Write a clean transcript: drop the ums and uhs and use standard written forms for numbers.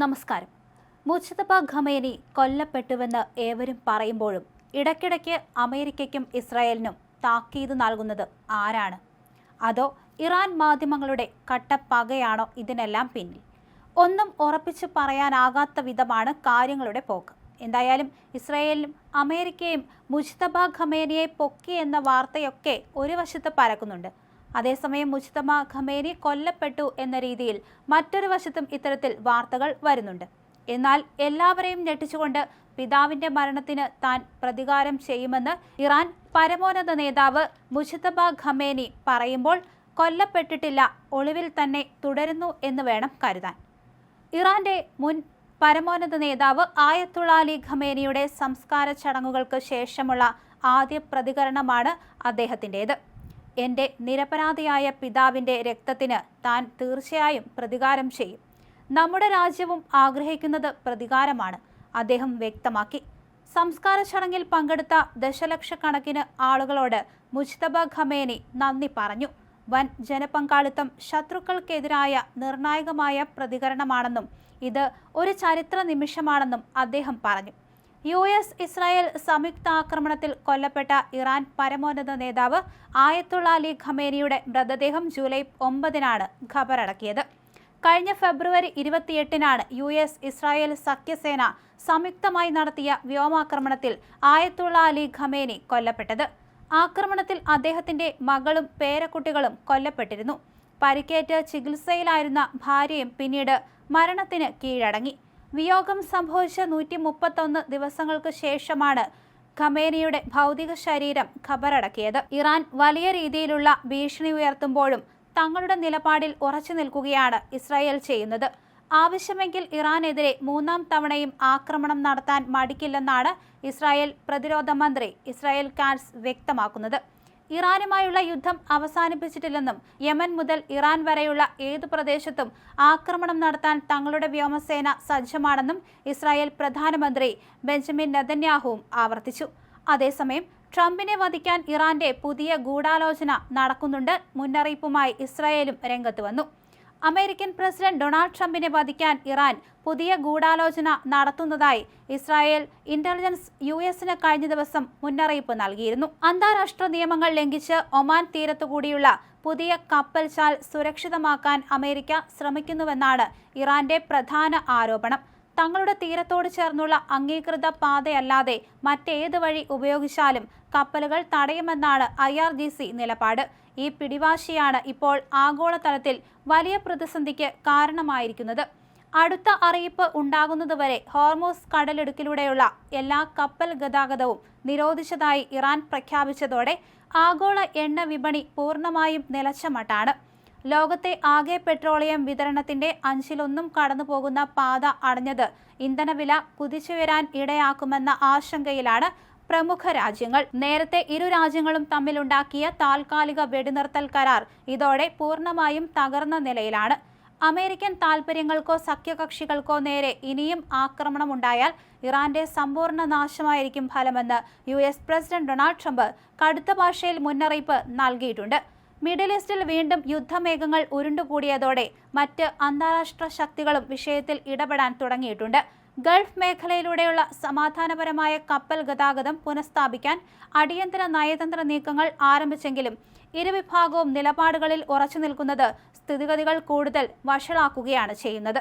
നമസ്കാരം. Mojtaba Khamenei കൊല്ലപ്പെട്ടുവെന്ന് ഏവരും പറയുമ്പോഴും ഇടയ്ക്കിടയ്ക്ക് അമേരിക്കയ്ക്കും ഇസ്രായേലിനും താക്കീത് നൽകുന്നത് ആരാണ്? അതോ ഇറാൻ മാധ്യമങ്ങളുടെ കട്ടപ്പകയാണോ ഇതിനെല്ലാം പിന്നിൽ? ഒന്നും ഉറപ്പിച്ചു പറയാനാകാത്ത വിധമാണ് കാര്യങ്ങളുടെ പോക്ക്. എന്തായാലും ഇസ്രായേലും അമേരിക്കയും മുജ്തബ ഖമേനിയെ പൊക്കി എന്ന വാർത്തയൊക്കെ ഒരു വശത്ത് പരക്കുന്നുണ്ട്. അതേസമയം മുജ്തബ ഖമേനി കൊല്ലപ്പെട്ടു എന്ന രീതിയിൽ മറ്റൊരു വശത്തും ഇത്തരത്തിൽ വാർത്തകൾ വരുന്നുണ്ട്. എന്നാൽ എല്ലാവരെയും ഞെട്ടിച്ചുകൊണ്ട് പിതാവിന്റെ മരണത്തിന് താൻ പ്രതികാരം ചെയ്യുമെന്ന് ഇറാൻ പരമോന്നത നേതാവ് മുജ്തബ ഖമേനി പറയുമ്പോൾ കൊല്ലപ്പെട്ടിട്ടില്ല, ഒളിവിൽ തന്നെ തുടരുന്നു എന്ന് വേണം കരുതാൻ. ഇറാന്റെ മുൻ പരമോന്നത നേതാവ് ആയത്തുള്ള അലി ഖമേനിയുടെ സംസ്കാര ചടങ്ങുകൾക്ക് ശേഷമുള്ള ആദ്യ പ്രതികരണമാണ് അദ്ദേഹത്തിൻ്റേത്. എൻ്റെ നിരപരാധിയായ പിതാവിൻ്റെ രക്തത്തിന് താൻ തീർച്ചയായും പ്രതികാരം ചെയ്യും. നമ്മുടെ രാജ്യവും ആഗ്രഹിക്കുന്നത് പ്രതികാരമാണ്, അദ്ദേഹം വ്യക്തമാക്കി. സംസ്കാര ചടങ്ങിൽ പങ്കെടുത്ത ദശലക്ഷക്കണക്കിന് ആളുകളോട് മുജ്തബ ഖമേനി നന്ദി പറഞ്ഞു. വൻ ജനപങ്കാളിത്തം ശത്രുക്കൾക്കെതിരായ നിർണായകമായ പ്രതികരണമാണെന്നും ഇത് ഒരു ചരിത്ര നിമിഷമാണെന്നും അദ്ദേഹം പറഞ്ഞു. US ഇസ്രായേൽ സംയുക്ത ആക്രമണത്തിൽ കൊല്ലപ്പെട്ട ഇറാൻ പരമോന്നത നേതാവ് ആയത്തുള്ള അലി ഖമേനിയുടെ മൃതദേഹം ജൂലൈ 9 ഖബറടക്കിയത്. കഴിഞ്ഞ ഫെബ്രുവരി 28 US ഇസ്രായേൽ സഖ്യസേന സംയുക്തമായി നടത്തിയ വ്യോമാക്രമണത്തിൽ ആയത്തുള്ള അലി ഖമേനി കൊല്ലപ്പെട്ടത്. ആക്രമണത്തിൽ അദ്ദേഹത്തിന്റെ മകളും പേരക്കുട്ടികളും കൊല്ലപ്പെട്ടിരുന്നു. പരിക്കേറ്റ് ചികിത്സയിലായിരുന്ന ഭാര്യയും പിന്നീട് മരണത്തിന് കീഴടങ്ങി. വിയോഗം സംഭവിച്ച 131 ദിവസങ്ങൾക്ക് ശേഷമാണ് ഖമേനിയുടെ ഭൗതിക ശരീരം ഖബറടക്കിയത്. ഇറാൻ വലിയ രീതിയിലുള്ള ഭീഷണി ഉയർത്തുമ്പോഴും തങ്ങളുടെ നിലപാടിൽ ഉറച്ചു നിൽക്കുകയാണ് ഇസ്രായേൽ ചെയ്യുന്നത്. ആവശ്യമെങ്കിൽ ഇറാനെതിരെ 3ാം തവണയും ആക്രമണം നടത്താൻ മടിക്കില്ലെന്നാണ് ഇസ്രായേൽ പ്രതിരോധ മന്ത്രി ഇസ്രായേൽ കാറ്റ്സ് വ്യക്തമാക്കുന്നത്. ഇറാനുമായുള്ള യുദ്ധം അവസാനിപ്പിച്ചിട്ടില്ലെന്നും യമൻ മുതൽ ഇറാൻ വരെയുള്ള ഏതു പ്രദേശത്തും ആക്രമണം നടത്താൻ തങ്ങളുടെ വ്യോമസേന സജ്ജമാണെന്നും ഇസ്രായേൽ പ്രധാനമന്ത്രി ബെഞ്ചമിൻ നെതന്യാഹുവും ആവർത്തിച്ചു. അതേസമയം ട്രംപിനെ വധിക്കാൻ ഇറാന്റെ പുതിയ ഗൂഢാലോചന നടക്കുന്നുണ്ട് മുന്നറിയിപ്പുമായി ഇസ്രായേലും രംഗത്ത് വന്നു. അമേരിക്കൻ പ്രസിഡന്റ് ഡൊണാൾഡ് ട്രംപിനെ വധിക്കാൻ ഇറാൻ പുതിയ ഗൂഢാലോചന നടത്തുന്നതായി ഇസ്രായേൽ ഇന്റലിജൻസ് US കഴിഞ്ഞ ദിവസം മുന്നറിയിപ്പ് നൽകിയിരുന്നു. അന്താരാഷ്ട്ര നിയമങ്ങൾ ലംഘിച്ച് ഒമാൻ തീരത്തുകൂടിയുള്ള പുതിയ കപ്പൽ ചാൽ സുരക്ഷിതമാക്കാൻ അമേരിക്ക ശ്രമിക്കുന്നുവെന്നാണ് ഇറാന്റെ പ്രധാന ആരോപണം. തങ്ങളുടെ തീരത്തോട് ചേർന്നുള്ള അംഗീകൃത പാതയല്ലാതെ മറ്റേത് വഴി ഉപയോഗിച്ചാലും കപ്പലുകൾ തടയുമെന്നാണ് IRGC നിലപാട്. ഈ പിടിവാശിയാണ് ഇപ്പോൾ ആഗോളതലത്തിൽ വലിയ പ്രതിസന്ധിക്ക് കാരണമായിരിക്കുന്നത്. അടുത്ത അറിയിപ്പ് ഉണ്ടാകുന്നതുവരെ ഹോർമൂസ് കടലിടുക്കിലൂടെയുള്ള എല്ലാ കപ്പൽ ഗതാഗതവും നിരോധിച്ചതായി ഇറാൻ പ്രഖ്യാപിച്ചതോടെ ആഗോള എണ്ണ വിപണി പൂർണ്ണമായും നിലച്ച മട്ടാണ്. ലോകത്തെ ആകെ പെട്രോളിയം വിതരണത്തിന്റെ 1/5 കടന്നുപോകുന്ന പാത അടഞ്ഞത് ഇന്ധനവില കുതിച്ചുയരാൻ ഇടയാക്കുമെന്ന ആശങ്കയിലാണ് പ്രമുഖ രാജ്യങ്ങൾ. നേരത്തെ ഇരു രാജ്യങ്ങളും തമ്മിലുണ്ടാക്കിയ താൽക്കാലിക വെടിനിർത്തൽ കരാർ ഇതോടെ പൂർണ്ണമായും തകർന്ന നിലയിലാണ്. അമേരിക്കൻ താൽപര്യങ്ങൾക്കോ സഖ്യകക്ഷികൾക്കോ നേരെ ഇനിയും ആക്രമണമുണ്ടായാൽ ഇറാന്റെ സമ്പൂർണ്ണ നാശമായിരിക്കും ഫലമെന്ന് US പ്രസിഡന്റ് ഡൊണാൾഡ് ട്രംപ് കടുത്ത ഭാഷയിൽ മുന്നറിയിപ്പ് നൽകിയിട്ടുണ്ട്. മിഡിൽ ഈസ്റ്റിൽ വീണ്ടും യുദ്ധമേഘങ്ങൾ ഉരുണ്ടുകൂടിയതോടെ മറ്റ് അന്താരാഷ്ട്ര ശക്തികളും വിഷയത്തിൽ ഇടപെടാൻ തുടങ്ങിയിട്ടുണ്ട്. ഗൾഫ് മേഖലയിലൂടെയുള്ള സമാധാനപരമായ കപ്പൽ ഗതാഗതം പുനഃസ്ഥാപിക്കാൻ അടിയന്തര നയതന്ത്ര നീക്കങ്ങൾ ആരംഭിച്ചെങ്കിലും ഇരുവിഭാഗവും നിലപാടുകളിൽ ഉറച്ചു നിൽക്കുന്നത് സ്ഥിതിഗതികൾ കൂടുതൽ വഷളാക്കുകയാണ് ചെയ്യുന്നത്.